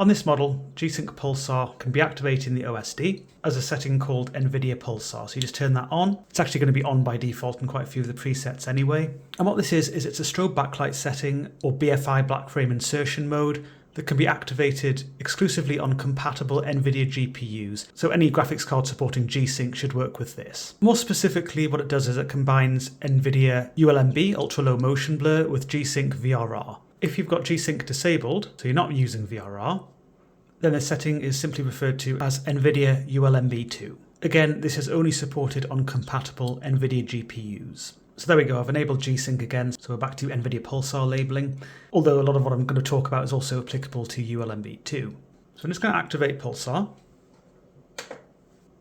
On this model, G-SYNC Pulsar can be activated in the OSD as a setting called Nvidia Pulsar. So you just turn that on. It's actually going to be on by default in quite a few of the presets anyway. And what this is it's a strobe backlight setting or BFI black frame insertion mode that can be activated exclusively on compatible Nvidia GPUs. So any graphics card supporting G-SYNC should work with this. More specifically, what it does is it combines Nvidia ULMB ultra low motion blur with G-SYNC VRR. If you've got G-SYNC disabled, so you're not using VRR, then the setting is simply referred to as Nvidia ULMB 2. Again, this is only supported on compatible Nvidia GPUs. So there we go, I've enabled G-SYNC again, so we're back to Nvidia Pulsar labeling, although a lot of what I'm going to talk about is also applicable to ULMB 2. So I'm just going to activate Pulsar.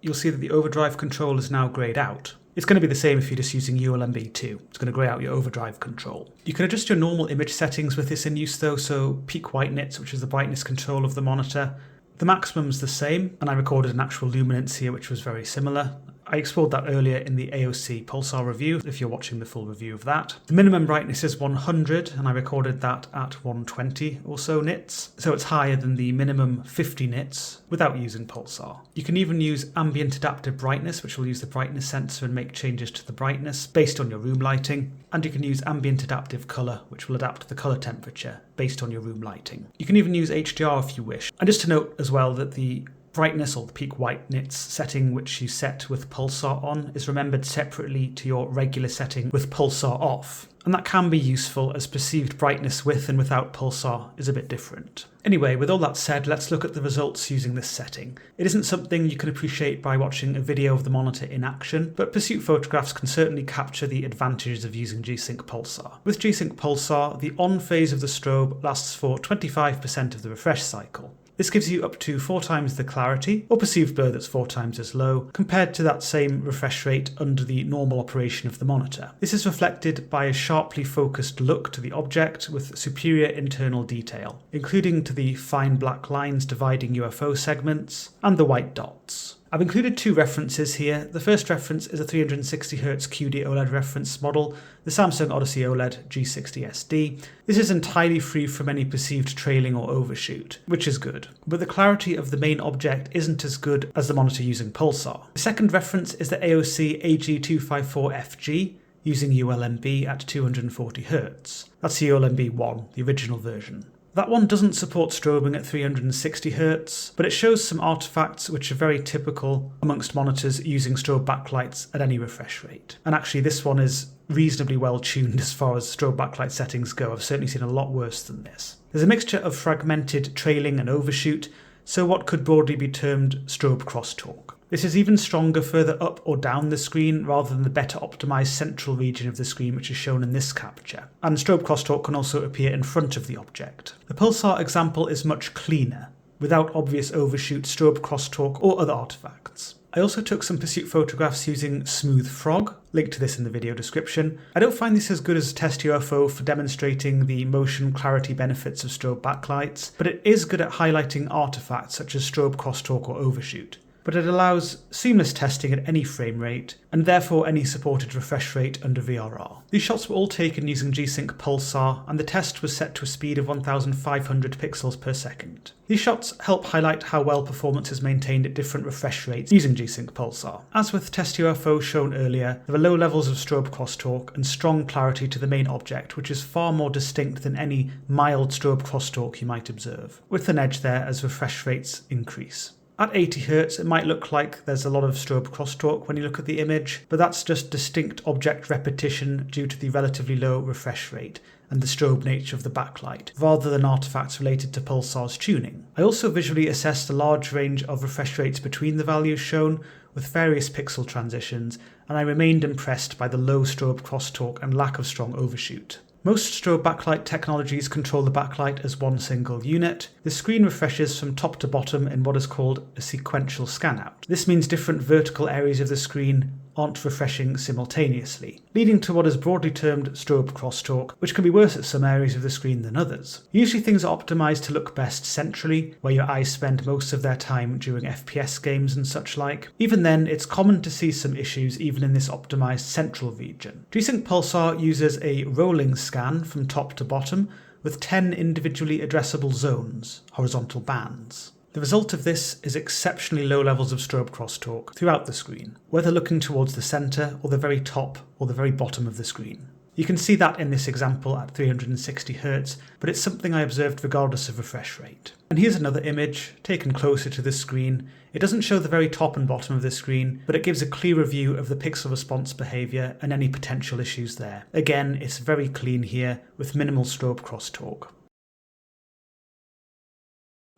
You'll see that the overdrive control is now grayed out. It's going to be the same if you're just using ULMB 2. It's going to grey out your overdrive control. You can adjust your normal image settings with this in use though, so peak white nits, which is the brightness control of the monitor. The maximum's the same, and I recorded an actual luminance here which was very similar. I explored that earlier in the AOC Pulsar review, if you're watching the full review of that. The minimum brightness is 100, and I recorded that at 120 or so nits, so it's higher than the minimum 50 nits without using Pulsar. You can even use ambient adaptive brightness, which will use the brightness sensor and make changes to the brightness based on your room lighting, and you can use ambient adaptive colour, which will adapt the colour temperature based on your room lighting. You can even use HDR if you wish. And just to note as well that the brightness or the peak white nits setting which you set with Pulsar on is remembered separately to your regular setting with Pulsar off. And that can be useful as perceived brightness with and without Pulsar is a bit different. Anyway, with all that said, let's look at the results using this setting. It isn't something you can appreciate by watching a video of the monitor in action, but pursuit photographs can certainly capture the advantages of using G-SYNC Pulsar. With G-SYNC Pulsar, the on phase of the strobe lasts for 25% of the refresh cycle. This gives you up to 4 times the clarity, or perceived blur that's 4 times as low, compared to that same refresh rate under the normal operation of the monitor. This is reflected by a sharply focused look to the object with superior internal detail, including to the fine black lines dividing UFO segments, and the white dots. I've included 2 references here. The first reference is a 360Hz QD OLED reference model, the Samsung Odyssey OLED G60SD. This is entirely free from any perceived trailing or overshoot, which is good, but the clarity of the main object isn't as good as the monitor using Pulsar. The second reference is the AOC AGON using ULMB at 240Hz. That's the ULMB 1, the original version. That one doesn't support strobing at 360Hz, but it shows some artifacts which are very typical amongst monitors using strobe backlights at any refresh rate. And actually this one is reasonably well tuned as far as strobe backlight settings go. I've certainly seen a lot worse than this. There's a mixture of fragmented trailing and overshoot, so what could broadly be termed strobe crosstalk. This is even stronger further up or down the screen rather than the better optimized central region of the screen which is shown in this capture. And strobe crosstalk can also appear in front of the object. The Pulsar example is much cleaner, without obvious overshoot, strobe crosstalk or other artifacts. I also took some pursuit photographs using Smooth Frog, link to this in the video description. I don't find this as good as Test UFO for demonstrating the motion clarity benefits of strobe backlights, but it is good at highlighting artifacts such as strobe crosstalk or overshoot. But it allows seamless testing at any frame rate, and therefore any supported refresh rate under VRR. These shots were all taken using G-SYNC Pulsar, and the test was set to a speed of 1500 pixels per second. These shots help highlight how well performance is maintained at different refresh rates using G-SYNC Pulsar. As with Test UFO shown earlier, there are low levels of strobe crosstalk and strong clarity to the main object, which is far more distinct than any mild strobe crosstalk you might observe, with an edge there as refresh rates increase. At 80Hz, it might look like there's a lot of strobe crosstalk when you look at the image, but that's just distinct object repetition due to the relatively low refresh rate and the strobe nature of the backlight, rather than artifacts related to Pulsar's tuning. I also visually assessed a large range of refresh rates between the values shown, with various pixel transitions, and I remained impressed by the low strobe crosstalk and lack of strong overshoot. Most strobe backlight technologies control the backlight as one single unit. The screen refreshes from top to bottom in what is called a sequential scanout. This means different vertical areas of the screen aren't refreshing simultaneously, leading to what is broadly termed strobe crosstalk, which can be worse at some areas of the screen than others. Usually things are optimized to look best centrally, where your eyes spend most of their time during FPS games and such like. Even then, it's common to see some issues even in this optimized central region. G-SYNC Pulsar uses a rolling scan from top to bottom, with 10 individually addressable zones, horizontal bands. The result of this is exceptionally low levels of strobe crosstalk throughout the screen, whether looking towards the centre or the very top or the very bottom of the screen. You can see that in this example at 360Hz, but it's something I observed regardless of refresh rate. And here's another image, taken closer to the screen. It doesn't show the very top and bottom of the screen, but it gives a clearer view of the pixel response behaviour and any potential issues there. Again, it's very clean here, with minimal strobe crosstalk.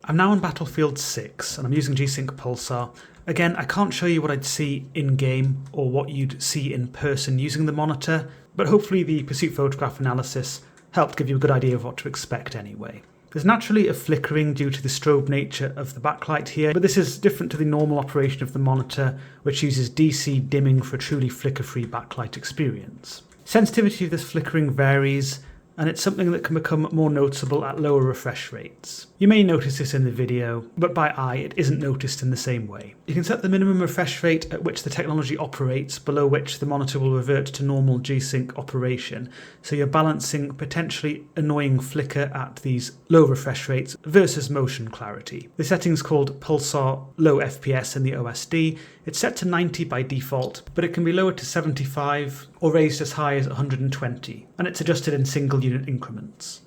I'm now on Battlefield 6, and I'm using G-SYNC Pulsar. Again, I can't show you what I'd see in-game or what you'd see in person using the monitor, but hopefully the pursuit photograph analysis helped give you a good idea of what to expect anyway. There's naturally a flickering due to the strobe nature of the backlight here, but this is different to the normal operation of the monitor, which uses DC dimming for a truly flicker-free backlight experience. Sensitivity of this flickering varies, and it's something that can become more noticeable at lower refresh rates. You may notice this in the video, but by eye it isn't noticed in the same way. You can set the minimum refresh rate at which the technology operates, below which the monitor will revert to normal G-SYNC operation, so you're balancing potentially annoying flicker at these low refresh rates versus motion clarity. The setting's called Pulsar Low FPS in the OSD. It's set to 90 by default, but it can be lowered to 75 or raised as high as 120, and it's adjusted in single unit increments.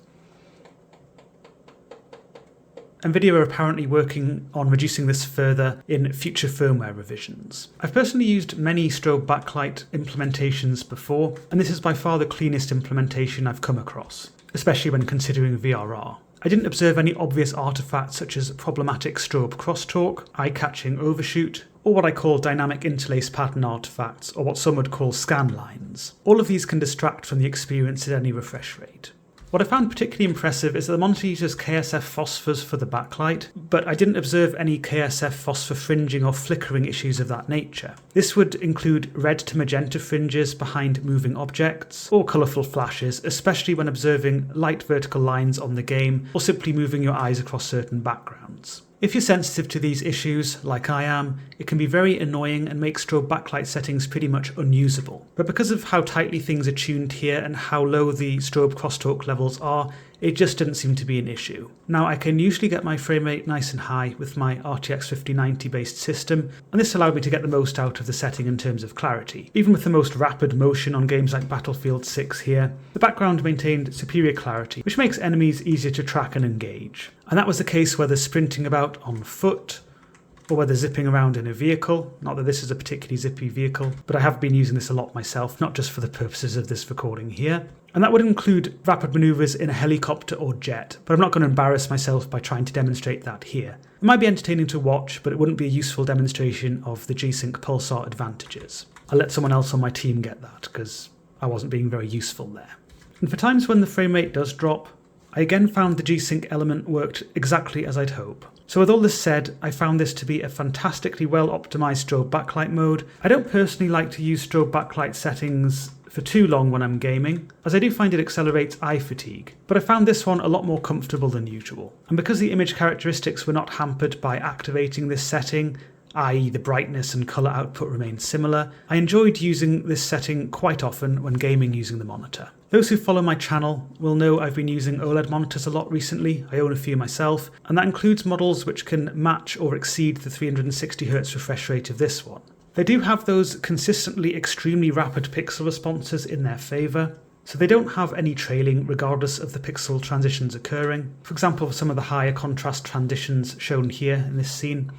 Nvidia are apparently working on reducing this further in future firmware revisions. I've personally used many strobe backlight implementations before, and this is by far the cleanest implementation I've come across, especially when considering VRR. I didn't observe any obvious artifacts such as problematic strobe crosstalk, eye-catching overshoot, or what I call dynamic interlace pattern artifacts, or what some would call scan lines. All of these can distract from the experience at any refresh rate. What I found particularly impressive is that the monitor uses KSF phosphors for the backlight, but I didn't observe any KSF phosphor fringing or flickering issues of that nature. This would include red to magenta fringes behind moving objects, or colourful flashes, especially when observing light vertical lines on the game, or simply moving your eyes across certain backgrounds. If you're sensitive to these issues, like I am, it can be very annoying and make strobe backlight settings pretty much unusable. But because of how tightly things are tuned here and how low the strobe crosstalk levels are, it just didn't seem to be an issue. Now, I can usually get my frame rate nice and high with my RTX 5090 based system, and this allowed me to get the most out of the setting in terms of clarity. Even with the most rapid motion on games like Battlefield 6 here, the background maintained superior clarity, which makes enemies easier to track and engage. And that was the case whether sprinting about on foot, or whether zipping around in a vehicle. Not that this is a particularly zippy vehicle, but I have been using this a lot myself, not just for the purposes of this recording here. And that would include rapid manoeuvres in a helicopter or jet, but I'm not going to embarrass myself by trying to demonstrate that here. It might be entertaining to watch, but it wouldn't be a useful demonstration of the G-SYNC Pulsar advantages. I'll let someone else on my team get that, because I wasn't being very useful there. And for times when the frame rate does drop, I again found the G-SYNC element worked exactly as I'd hope. So with all this said, I found this to be a fantastically well optimised strobe backlight mode. I don't personally like to use strobe backlight settings for too long when I'm gaming, as I do find it accelerates eye fatigue, but I found this one a lot more comfortable than usual. And because the image characteristics were not hampered by activating this setting, i.e. the brightness and colour output remained similar, I enjoyed using this setting quite often when gaming using the monitor. Those who follow my channel will know I've been using OLED monitors a lot recently. I own a few myself, and that includes models which can match or exceed the 360Hz refresh rate of this one. They do have those consistently extremely rapid pixel responses in their favour, so they don't have any trailing regardless of the pixel transitions occurring. For example, some of the higher contrast transitions shown here in this scene,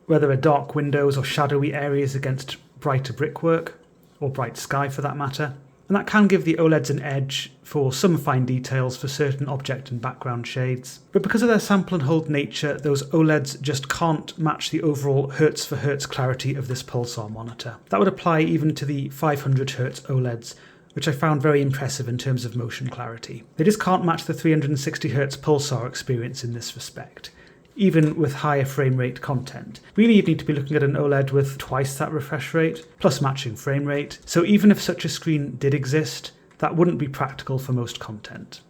where there are dark windows or shadowy areas against brighter brickwork, or bright sky for that matter. And that can give the OLEDs an edge for some fine details for certain object and background shades. But because of their sample and hold nature, those OLEDs just can't match the overall hertz for hertz clarity of this Pulsar monitor. That would apply even to the 500Hz OLEDs, which I found very impressive in terms of motion clarity. They just can't match the 360Hz Pulsar experience in this respect, even with higher frame rate content. Really, you'd need to be looking at an OLED with twice that refresh rate, plus matching frame rate. So even if such a screen did exist, that wouldn't be practical for most content.